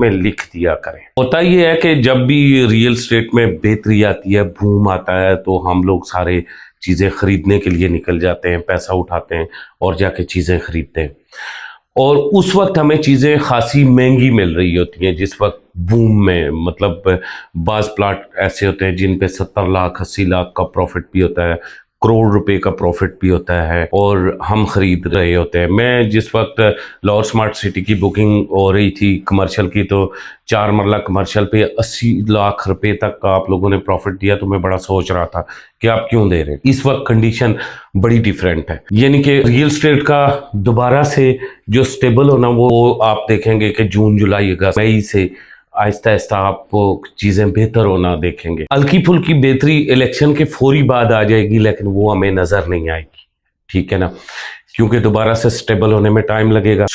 में लिख दिया करें। होता ये है कि जब भी रियल स्टेट में बेहतरी आती है, बूम आता है, तो हम लोग सारे चीज़ें खरीदने के लिए निकल जाते हैं, पैसा उठाते हैं और जाके चीज़ें खरीदते हैं। और उस वक्त हमें चीज़ें खासी महंगी मिल रही होती हैं जिस वक्त बूम में, मतलब बाज़ प्लाट ऐसे होते हैं जिन पे 70 लाख 80 लाख का प्रॉफिट भी होता है, करोड़ रुपए का प्रॉफिट भी होता है और हम खरीद रहे होते हैं। मैं जिस वक्त लाहौर स्मार्ट सिटी की बुकिंग हो रही थी कमर्शियल की, तो 4 मरला कमर्शियल पे 80 लाख रुपए तक का आप लोगों ने प्रॉफिट दिया, तो मैं बड़ा सोच रहा था कि आप क्यों दे रहे हैं। इस वक्त कंडीशन बड़ी डिफरेंट है, यानी कि रियल स्टेट का दोबारा से जो स्टेबल होना वो आप देखेंगे कि जून जुलाई अगस्त मई से आहिस्ता आहिस्ता आपको चीज़ें बेहतर होना देखेंगे। हल्की फुल्की बेहतरी इलेक्शन के फौरी बाद आ जाएगी, लेकिन वो हमें नज़र नहीं आएगी, ठीक है ना, क्योंकि दोबारा से स्टेबल होने में टाइम लगेगा।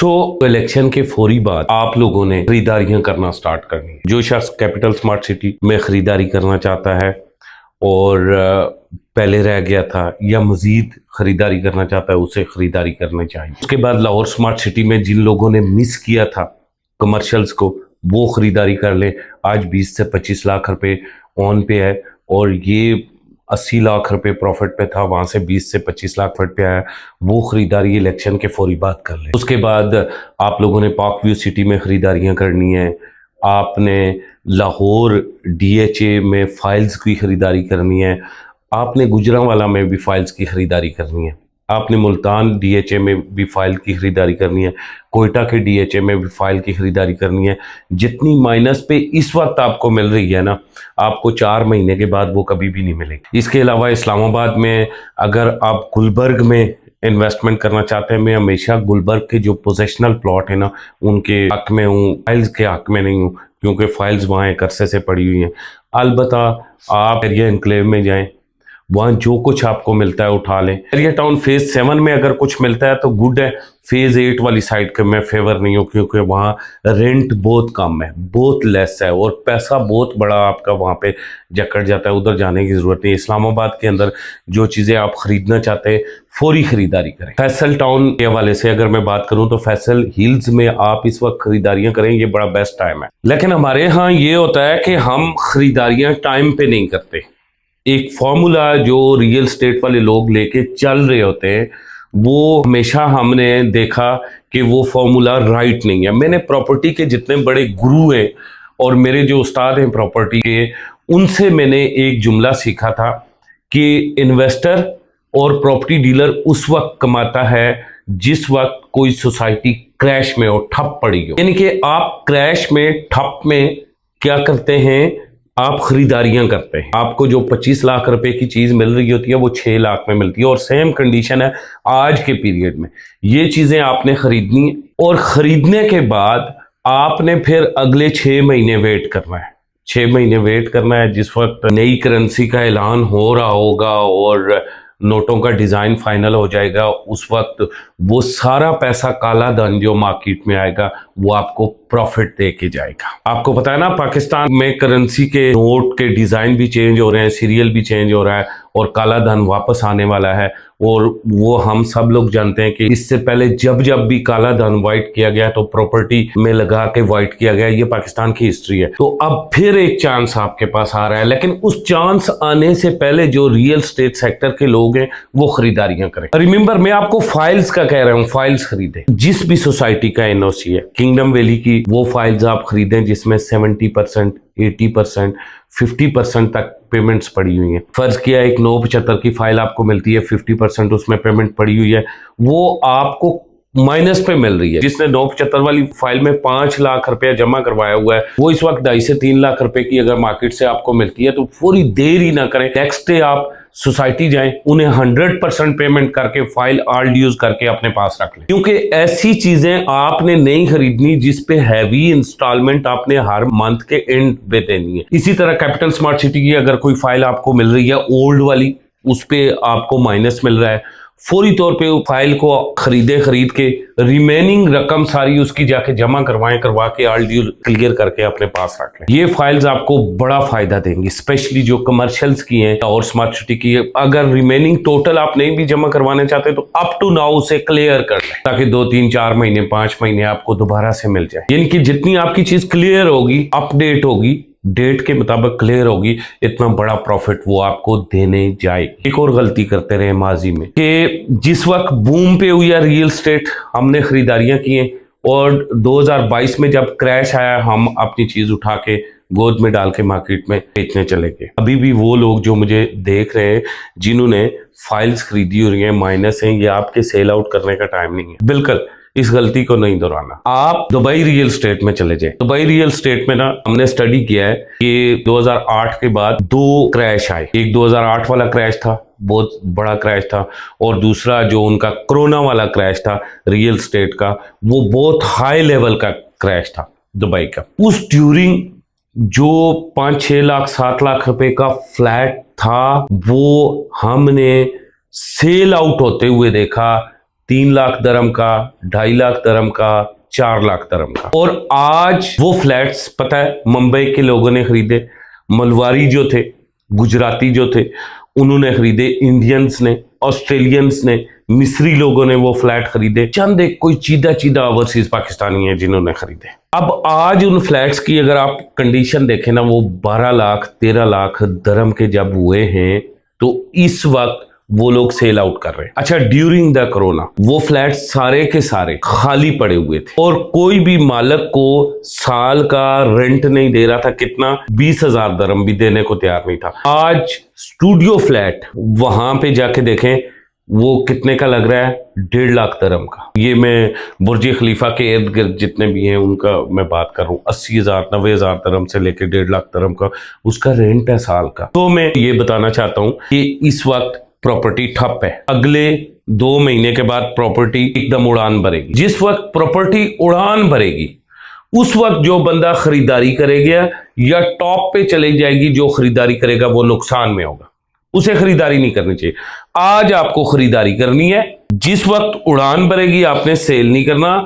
इलेक्शन के फौरी बाद आप लोगों ने खरीदारियां करना स्टार्ट करनी है। जो शख्स कैपिटल स्मार्ट सिटी में खरीदारी करना चाहता है और पहले रह गया था या मजीद खरीदारी करना चाहता है, उसे खरीदारी करनी चाहिए। उसके बाद लाहौर स्मार्ट सिटी में जिन लोगों ने मिस किया था कमर्शियल्स को, वो खरीदारी कर ले। आज 20 से 25 लाख रुपए ऑन पे है और ये 80 लाख रुपए प्रॉफिट पे था, वहां से 20 से 25 लाख प्रॉफिट पे आया। वो खरीदारी इलेक्शन के फौरी बाद कर ले। उसके बाद आप लोगों ने पार्क व्यू सिटी में खरीदारियां करनी है, आपने लाहौर DHA में फाइल्स की खरीदारी करनी है, आपने गुजरांवाला में भी फाइल्स की खरीदारी करनी है, आपने मुल्तान DHA में भी फाइल की खरीदारी करनी है, कोयटा के DHA में भी फाइल की खरीदारी करनी है। जितनी माइनस पे इस वक्त आपको मिल रही है ना, आपको 4 महीने के बाद वो कभी भी नहीं मिलेगी। इसके अलावा इस्लामाबाद में अगर आप गुलबर्ग में इन्वेस्टमेंट करना चाहते हैं, मैं हमेशा गुलबर्ग के जो पोजेशनल प्लॉट है ना, उनके हक में हूँ, फाइल्स के हक में नहीं हूँ, क्योंकि फाइल्स वहाँ एक अरसे से पड़ी हुई हैं। अलबत्ता आप एरिया इनक्लेव में जाएं, वहाँ जो कुछ आपको मिलता है उठा लें। एरिया टाउन फेज 7 में अगर कुछ मिलता है तो गुड है। फेज 8 वाली साइड के मैं फेवर नहीं हूँ, क्योंकि वहाँ रेंट बहुत कम है, बहुत लेस है और पैसा बहुत बड़ा आपका वहाँ पे जकड़ जाता है। उधर जाने की ज़रूरत नहीं। इस्लामाबाद के अंदर जो चीज़ें आप ख़रीदना चाहते हैं फौरी ख़रीदारी करें। फैसल टाउन के हवाले से अगर मैं बात करूँ तो फैसल हिल्स में आप इस वक्त ख़रीदारियाँ करें, ये बड़ा बेस्ट टाइम है। लेकिन हमारे यहाँ ये होता है कि हम ख़रीदारियाँ टाइम पर नहीं करते। एक फॉर्मूला जो रियल स्टेट वाले लोग लेके चल रहे होते हैं, वो हमेशा हमने देखा कि वो फॉर्मूला राइट नहीं है। मैंने प्रॉपर्टी के जितने बड़े गुरु हैं और मेरे जो उस्ताद हैं प्रॉपर्टी के, उनसे मैंने एक जुमला सीखा था कि इन्वेस्टर और प्रॉपर्टी डीलर उस वक्त कमाता है जिस वक्त कोई सोसाइटी क्रैश में हो, ठप पड़ी हो। यानी कि आप क्रैश में, ठप में क्या करते हैं, आप खरीदारियां करते हैं। आपको जो 25 लाख रुपए की चीज मिल रही होती है वो 6 लाख में मिलती है। और सेम कंडीशन है आज के पीरियड में। ये चीजें आपने खरीदनी है और खरीदने के बाद आपने फिर अगले 6 महीने वेट करना है। 6 महीने वेट करना है, जिस वक्त नई करेंसी का ऐलान हो रहा होगा और नोटों का डिज़ाइन फाइनल हो जाएगा, उस वक्त वो सारा पैसा काला धन जो मार्केट में आएगा वो आपको प्रॉफिट दे के जाएगा। आपको पता है ना, पाकिस्तान में करेंसी के नोट के डिज़ाइन भी चेंज हो रहे हैं, सीरियल भी चेंज हो रहा है और काला धन वापस आने वाला है। और वो हम सब लोग जानते हैं कि इससे पहले जब जब भी काला धन वाइट किया गया तो प्रॉपर्टी में लगा के वाइट किया गया। ये पाकिस्तान की हिस्ट्री है। तो अब फिर एक चांस आपके पास आ रहा है, लेकिन उस चांस आने से पहले जो रियल स्टेट सेक्टर के लोग हैं वो खरीदारियां करें। रिमेंबर, मैं आपको फाइल्स का कह रहा हूं, फाइल्स खरीदें। जिस भी सोसाइटी का NOC है, किंगडम वैली की वो फाइल्स आप खरीदें जिसमें 70%, 80%, 50% तक पेमेंट्स पड़ी हुई हैं। फर्ज किया एक 975 की फाइल आपको मिलती है, 50% उसमें पेमेंट पड़ी हुई है, वो आपको माइनस पे मिल रही है। जिसने 975 वाली फाइल में 5 लाख रुपया जमा करवाया हुआ है, वो इस वक्त 2.5 से 3 लाख रुपए की अगर मार्केट से आपको मिलती है तो पूरी देर ही ना करें, नेक्स्ट डे आप सोसाइटी जाएं, उन्हें 100% पेमेंट करके फाइल ऑल ड्यूज करके अपने पास रख लें। क्योंकि ऐसी चीजें आपने नहीं खरीदनी जिस पे हैवी इंस्टॉलमेंट आपने हर मंथ के एंड पे देनी है। इसी तरह कैपिटल स्मार्ट सिटी की अगर कोई फाइल आपको मिल रही है ओल्ड वाली, उस पे आपको माइनस मिल रहा है फौरी तौर पे फाइल को खरीद के रिमेनिंग रकम सारी उसकी जाके जमा करवा के ऑल ड्यू क्लियर करके अपने पास रख लें। ये फाइल्स आपको बड़ा फायदा देंगी, स्पेशली जो कमर्शियल्स की हैं और स्मार्ट सिटी की। अगर रिमेनिंग टोटल आप नहीं भी जमा करवाने चाहते तो अप टू नाउ उसे क्लियर कर लें, ताकि 2 3 4 महीने 5 महीने आपको दोबारा से मिल जाए। यानी कि जितनी आपकी चीज क्लियर होगी, अपडेट होगी, डेट के मुताबिक क्लियर होगी, इतना बड़ा प्रॉफिट वो आपको देने जाएगी। एक और गलती करते रहे माजी में कि जिस वक्त बूम पे हुई रियल एस्टेट, हमने खरीदारियां की हैं और 2022 में जब क्रैश आया हम अपनी चीज उठा के गोद में डाल के मार्केट में बेचने चले गए। अभी भी वो लोग जो मुझे देख रहे हैं जिन्होंने फाइल्स खरीदी हुई हैं, माइनस हैं, ये आपके सेल आउट करने का टाइम नहीं है। बिल्कुल इस गलती को नहीं दोहराना। आप दुबई रियल एस्टेट में चले जाए। दुबई रियल एस्टेट में ना हमने स्टडी किया है कि 2008 के बाद 2 क्रैश आए। एक 2008 वाला क्रैश था, बहुत बड़ा क्रैश था, और दूसरा जो उनका कोरोना वाला क्रैश था रियल एस्टेट का, वो बहुत हाई लेवल का क्रैश था दुबई का। उस ड्यूरिंग जो 5-6 लाख 7 लाख रुपए का फ्लैट था वो हमने सेल आउट होते हुए देखा 3 लाख दरम का, 2.5 लाख दरम का, 4 लाख दरम का। और आज वो फ्लैट्स पता है मुंबई के लोगों ने खरीदे, मलवारी जो थे, गुजराती जो थे उन्होंने खरीदे, इंडियंस ने, ऑस्ट्रेलियंस ने, मिस्री लोगों ने वो फ्लैट खरीदे, चंद एक कोई चीदा ओवरसीज पाकिस्तानी है जिन्होंने खरीदे। अब आज उन फ्लैट्स की अगर आप कंडीशन देखें ना, वो 12 लाख 13 लाख दरम के जब हुए हैं तो इस वक्त वो लोग सेल आउट कर रहे हैं। अच्छा, ड्यूरिंग द कोरोना वो फ्लैट सारे के सारे खाली पड़े हुए थे और कोई भी मालिक को साल का रेंट नहीं दे रहा था। कितना? 20,000 दरम भी देने को तैयार नहीं था। आज स्टूडियो फ्लैट वहां पे जाके देखें वो कितने का लग रहा है? 1.5 लाख दरम का। ये मैं बुर्ज खलीफा के इर्द गिर्द जितने भी हैं उनका मैं बात कर रहा हूँ। 80,000 90,000 दरम से लेके 1.5 लाख दरम का उसका रेंट है साल का। तो मैं ये बताना चाहता हूँ कि इस वक्त प्रॉपर्टी ठप है। अगले 2 महीने के बाद प्रॉपर्टी एकदम उड़ान भरेगी। जिस वक्त प्रॉपर्टी उड़ान भरेगी उस वक्त जो बंदा खरीदारी करेगा या टॉप पे चले जाएगी, जो खरीदारी करेगा वो नुकसान में होगा, उसे खरीदारी नहीं करनी चाहिए। आज आपको खरीदारी करनी है, जिस वक्त उड़ान भरेगी आपने सेल नहीं करना।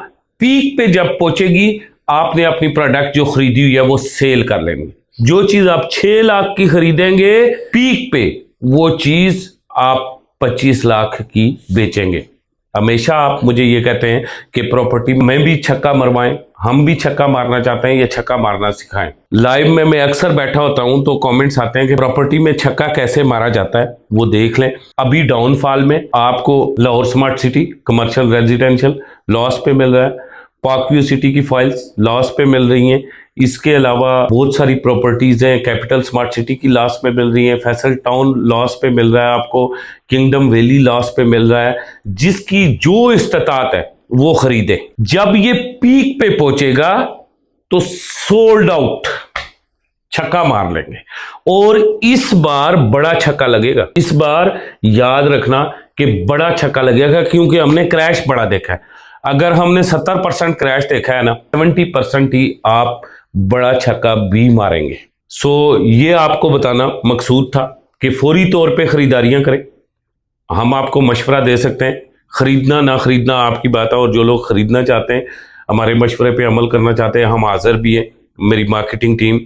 पीक पे जब पहुंचेगी आपने अपनी प्रोडक्ट जो खरीदी हुई है वो सेल कर लेनी। जो चीज आप 6 लाख की खरीदेंगे पीक पे, वो चीज आप 25 लाख की बेचेंगे। हमेशा आप मुझे ये कहते हैं कि प्रॉपर्टी में भी छक्का मरवाएं, हम भी छक्का मारना चाहते हैं, ये छक्का मारना सिखाएं। लाइव में मैं अक्सर बैठा होता हूं तो कमेंट्स आते हैं कि प्रॉपर्टी में छक्का कैसे मारा जाता है, वो देख लें। अभी डाउनफॉल में आपको Lahore smart city commercial residential loss पे मिल रहा है, पार्कव्यू सिटी की फाइल्स लॉस पे मिल रही हैं। इसके अलावा बहुत सारी प्रॉपर्टीज हैं, कैपिटल स्मार्ट सिटी की लॉस पे मिल रही हैं, फैसल टाउन लॉस पे मिल रहा है आपको, किंगडम वैली लॉस पे मिल रहा है। जिसकी जो इस्तात है वो खरीदे। जब ये पीक पे पहुंचेगा तो सोल्ड आउट छक्का मार लेंगे और इस बार बड़ा छक्का लगेगा। इस बार याद रखना कि बड़ा छक्का लगेगा, क्योंकि हमने क्रैश बड़ा देखा है। अगर हमने 70% क्रैश देखा है ना, 70% ही आप बड़ा छक्का भी मारेंगे। सो ये आपको बताना मकसूद था कि फौरी तौर पे खरीदारियां करें। हम आपको मशवरा दे सकते हैं, खरीदना ना खरीदना आपकी बात है, और जो लोग खरीदना चाहते हैं, हमारे मशवरे पे अमल करना चाहते हैं, हम हाजिर भी हैं। मेरी मार्केटिंग टीम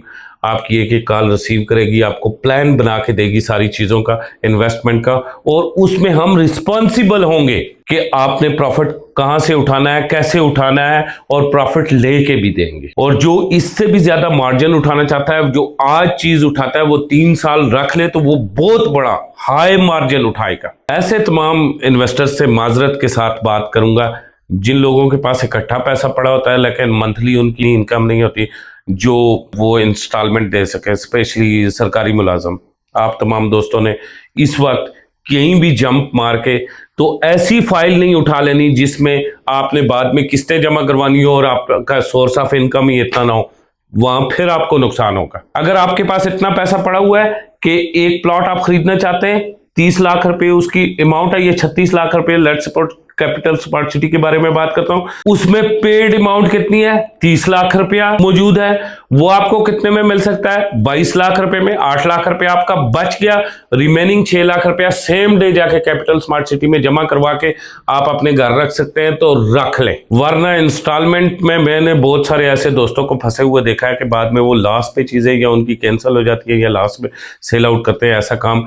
आपकी एक कॉल रिसीव करेगी, आपको प्लान बना के देगी सारी चीज़ों का, इन्वेस्टमेंट का, और उसमें हम रिस्पॉन्सिबल होंगे कि आपने प्रॉफिट कहां से उठाना है, कैसे उठाना है, और प्रॉफिट लेके भी देंगे। और जो इससे भी ज्यादा मार्जिन उठाना चाहता है, जो आज चीज उठाता है, वो 3 साल रख ले तो वो बहुत बड़ा हाई मार्जिन उठाएगा। ऐसे तमाम इन्वेस्टर्स से माजरत के साथ बात करूंगा जिन लोगों के पास इकट्ठा पैसा पड़ा होता है लेकिन मंथली उनकी इनकम नहीं होती जो वो इंस्टॉलमेंट दे सके, स्पेशली सरकारी मुलाजम। आप तमाम दोस्तों ने इस वक्त कहीं भी जंप मार के तो ऐसी फाइल नहीं उठा लेनी जिसमें आपने बाद में किस्तें जमा करवानी हो और आपका सोर्स ऑफ इनकम ही इतना ना हो, वहां फिर आपको नुकसान होगा। अगर आपके पास इतना पैसा पड़ा हुआ है कि एक प्लॉट आप खरीदना चाहते हैं, 30 लाख रुपए उसकी अमाउंट है, ये 36 लाख रुपए late support capital smart city के बारे में बात करता हूं। उसमें पेड अमाउंट कितनी है? 30 लाख रुपया मौजूद है। वो आपको कितने में मिल सकता है? 22 लाख रुपए में। 8 लाख रुपया आपका बच गया। रिमेनिंग 6 लाख रुपया सेम डे जाके कैपिटल स्मार्ट सिटी में जमा करवा के आप अपने घर रख सकते हैं, तो रख लें। वरना इंस्टॉलमेंट में मैंने बहुत सारे ऐसे दोस्तों को फंसे हुए देखा है कि बाद में वो लास्ट पे चीजें या उनकी कैंसिल हो जाती है या लास्ट में सेल आउट करते हैं। ऐसा काम,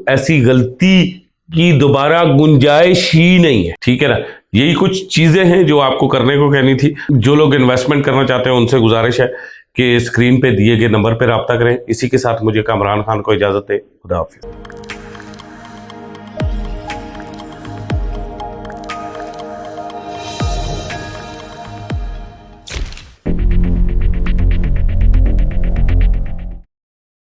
ऐसी गलती की दोबारा गुंजाइश ही नहीं है, ठीक है ना। यही कुछ चीजें हैं जो आपको करने को कहनी थी। जो लोग इन्वेस्टमेंट करना चाहते हैं उनसे गुजारिश है कि स्क्रीन पे दिए गए नंबर पर राब्ता करें। इसी के साथ मुझे कामरान खान को इजाजत है। खुदा हाफिज।